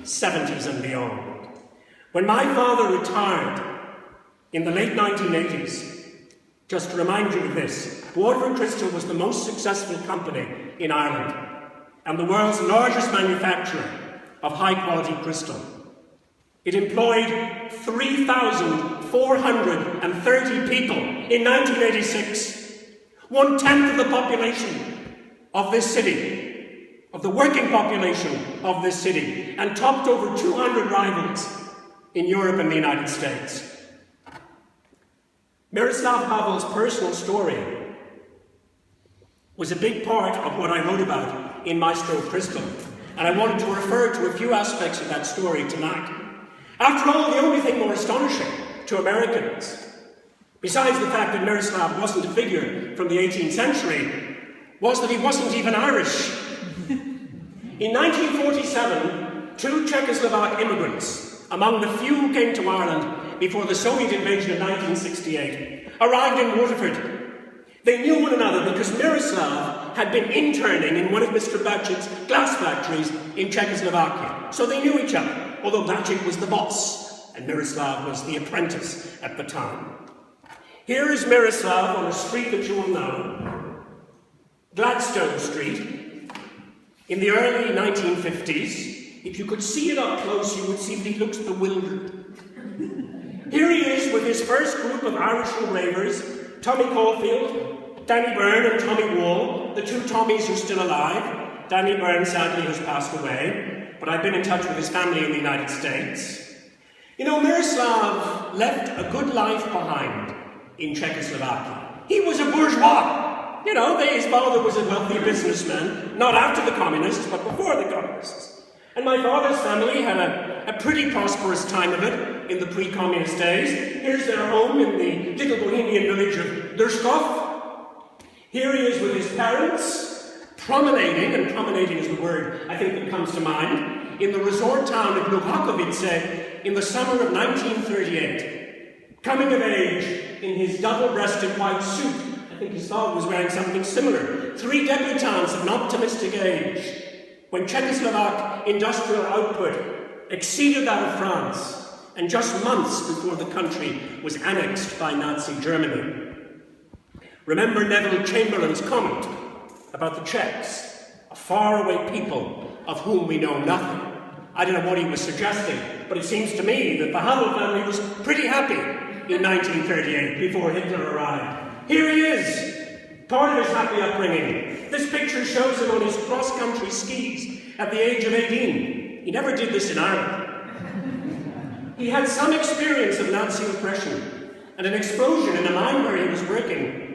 1970s and beyond. When my father retired in the late 1980s, just to remind you of this, Waterford Crystal was the most successful company in Ireland and the world's largest manufacturer of high-quality crystal. It employed 3,430 people in 1986, 1/10 of the population of this city, of the working population of this city, and topped over 200 rivals in Europe and the United States. Miroslav Havel's personal story was a big part of what I wrote about in Maestro Crystal, and I wanted to refer to a few aspects of that story tonight. After all, the only thing more astonishing to Americans, besides the fact that Miroslav wasn't a figure from the 18th century, was that he wasn't even Irish. In 1947, two Czechoslovak immigrants, among the few who came to Ireland before the Soviet invasion of 1968, arrived in Waterford. They knew one another because Miroslav had been interning in one of Mr. Bacik's glass factories in Czechoslovakia. So they knew each other, although Bacik was the boss and Miroslav was the apprentice at the time. Here is Miroslav on a street that you will know, Gladstone Street, in the early 1950s. If you could see it up close, you would see that he looks bewildered. Here he is with his first group of Irish ravers, Tommy Caulfield, Danny Byrne and Tommy Wall, the two Tommies who are still alive. Danny Byrne sadly has passed away, but I've been in touch with his family in the United States. You know, Miroslav left a good life behind in Czechoslovakia. He was a bourgeois. You know, his father was a wealthy businessman, not after the communists, but before the communists. And my father's family had a pretty prosperous time of it in the pre-communist days. Here's their home in the little Bohemian village of Derskov. Here he is with his parents, promenading, and promenading is the word I think that comes to mind, in the resort town of Luhakovice in the summer of 1938. Coming of age in his double-breasted white suit. I think his father was wearing something similar. Three debutantes of an optimistic age, when Czechoslovak industrial output exceeded that of France, and just months before the country was annexed by Nazi Germany. Remember Neville Chamberlain's comment about the Czechs, a faraway people of whom we know nothing. I don't know what he was suggesting, but it seems to me that the Havel family was pretty happy in 1938 before Hitler arrived. Here he is, part of his happy upbringing. This picture shows him on his cross-country skis at the age of 18. He never did this in Ireland. He had some experience of Nazi oppression, and an explosion in a mine where he was working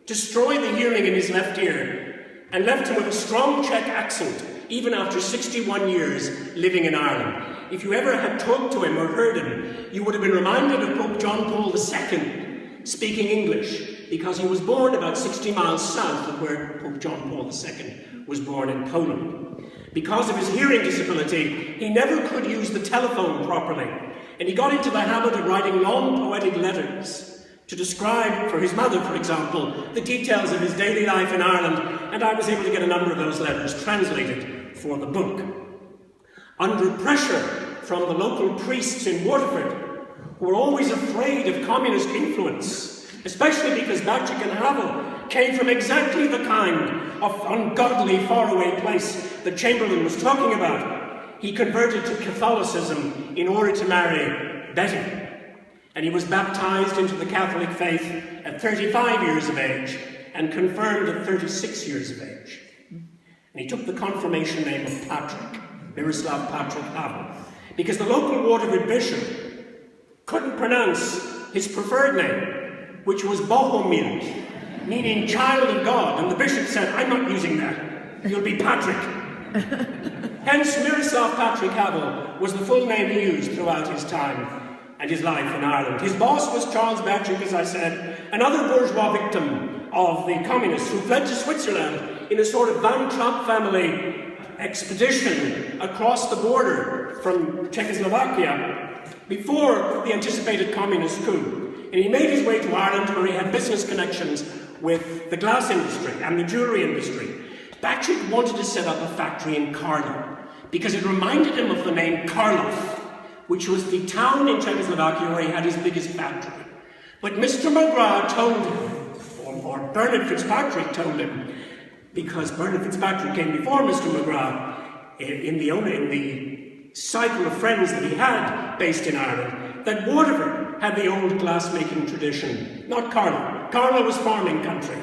destroyed the hearing in his left ear and left him with a strong Czech accent, even after 61 years living in Ireland. If you ever had talked to him or heard him, you would have been reminded of Pope John Paul II speaking English, because he was born about 60 miles south of where Pope John Paul II was born in Poland. Because of his hearing disability, he never could use the telephone properly, and he got into the habit of writing long poetic letters to describe, for his mother, for example, the details of his daily life in Ireland, and I was able to get a number of those letters translated for the book. Under pressure from the local priests in Waterford, who were always afraid of communist influence, especially because Bacik and Havel came from exactly the kind of ungodly, faraway place that Chamberlain was talking about, he converted to Catholicism in order to marry Betty. And he was baptized into the Catholic faith at 35 years of age and confirmed at 36 years of age. And he took the confirmation name of Patrick, Miroslav Patrick Havel, because the local Waterford bishop couldn't pronounce his preferred name, which was Bohomil, meaning child of God, and the bishop said, I'm not using that, you'll be Patrick. Hence, Miroslav Patrick Havel was the full name he used throughout his time and his life in Ireland. His boss was Charles Bacik, as I said, another bourgeois victim of the communists who fled to Switzerland in a sort of Van Trapp family expedition across the border from Czechoslovakia before the anticipated communist coup. And he made his way to Ireland, where he had business connections with the glass industry and the jewellery industry. Bacik wanted to set up a factory in Carlow, because it reminded him of the name Karlov, which was the town in Czechoslovakia where he had his biggest factory. But Mr. McGrath told him, or Bernard Fitzpatrick told him, because Bernard Fitzpatrick came before Mr. McGrath in the cycle of friends that he had based in Ireland, that Waterford had the old glass-making tradition, not Carlow. Carlow was farming country,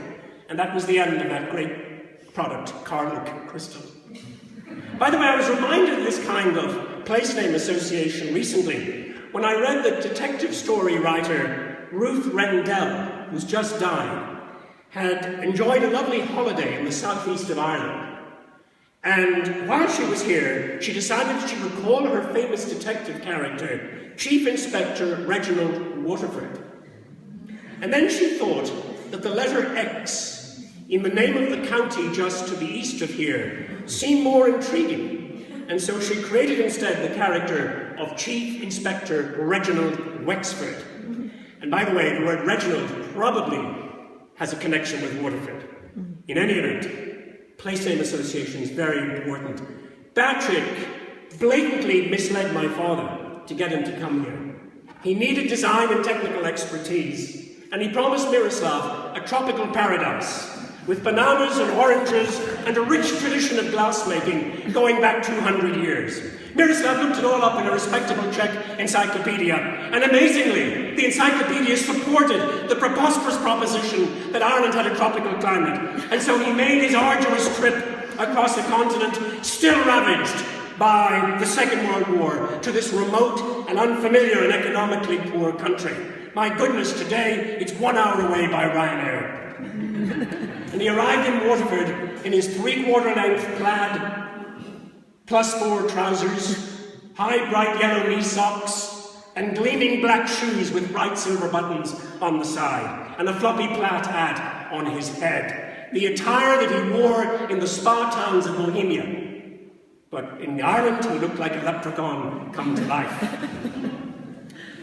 and that was the end of that great product, Carlow crystal. By the way, I was reminded of this kind of place name association recently when I read that detective story writer Ruth Rendell, who's just died, had enjoyed a lovely holiday in the southeast of Ireland. And while she was here, she decided she would call her famous detective character Chief Inspector Reginald Waterford. And then she thought that the letter X in the name of the county just to the east of here seemed more intriguing. And so she created instead the character of Chief Inspector Reginald Wexford. And by the way, the word Reginald probably has a connection with Waterford. In any event, place name association is very important. Patrick blatantly misled my father to get him to come here. He needed design and technical expertise, and he promised Miroslav a tropical paradise with bananas and oranges and a rich tradition of glassmaking going back 200 years. Miroslav looked it all up in a respectable Czech encyclopedia, and amazingly, the encyclopedia supported the preposterous proposition that Ireland had a tropical climate, and so he made his arduous trip across a continent still ravaged by the Second World War to this remote and unfamiliar and economically poor country. My goodness, today it's 1 hour away by Ryanair. And he arrived in Waterford in his 3/4 length plaid +4 trousers, high bright yellow knee socks, and gleaming black shoes with bright silver buttons on the side, and a floppy plaid hat on his head. The attire that he wore in the spa towns of Bohemia. But in Ireland, he looked like a leprechaun come to life.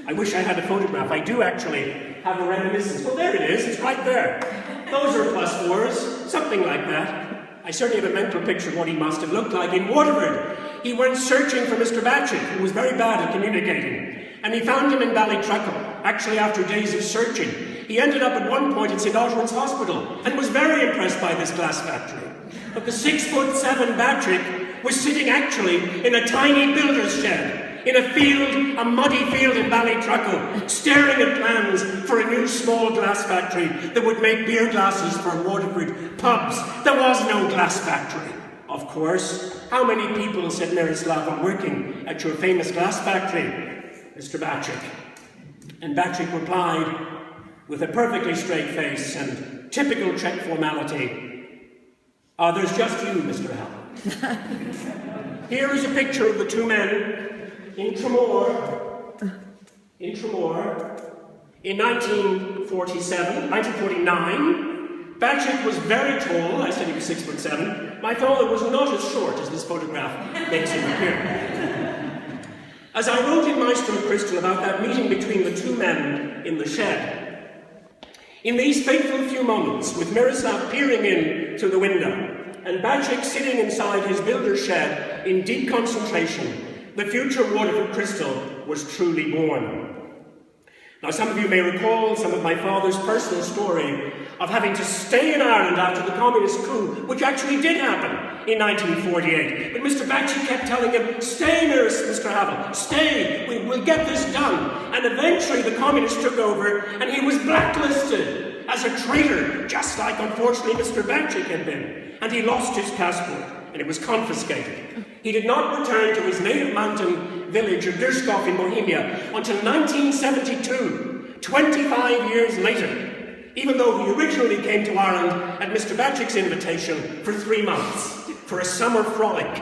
I wish I had a photograph. I do actually have a reminiscence. Well, there it is. It's right there. Those are +4s, something like that. I certainly have a mental picture of what he must have looked like. In Waterford, he went searching for Mr. Batchett, who was very bad at communicating, and he found him in Ballytruckle, actually after days of searching. He ended up at one point at St. Oswald's Hospital and was very impressed by this glass factory. But the 6'7" Batchett was sitting actually in a tiny builder's shed, in a field, a muddy field in Ballytruckle, staring at plans for a new small glass factory that would make beer glasses for Waterford pubs. There was no glass factory, of course. How many people, said Miroslav, are working at your famous glass factory, Mr. Patrick? And Patrick replied, with a perfectly straight face and typical Czech formality, there's just you, Mr. Havel. Here is a picture of the two men in Tremor, in 1949. Patrick was very tall. I said he was 6'7". My father was not as short as this photograph makes him appear. As I wrote in Maestro of Crystal about that meeting between the two men in the shed, in these fateful few moments, with Miroslav peering in through the window, and Patrick sitting inside his builder's shed in deep concentration, the future Waterford crystal was truly born. Now, some of you may recall some of my father's personal story of having to stay in Ireland after the communist coup, which actually did happen in 1948. But Mr. Batchy kept telling him, stay, Mr. Havel, stay, we'll get this done. And eventually the communists took over and he was blacklisted as a traitor, just like, unfortunately, Mr. Batchy had been. And he lost his passport and it was confiscated. He did not return to his native mountain village of Dirskov in Bohemia until 1972, 25 years later, even though he originally came to Ireland at Mr. Batchick's invitation for 3 months, for a summer frolic.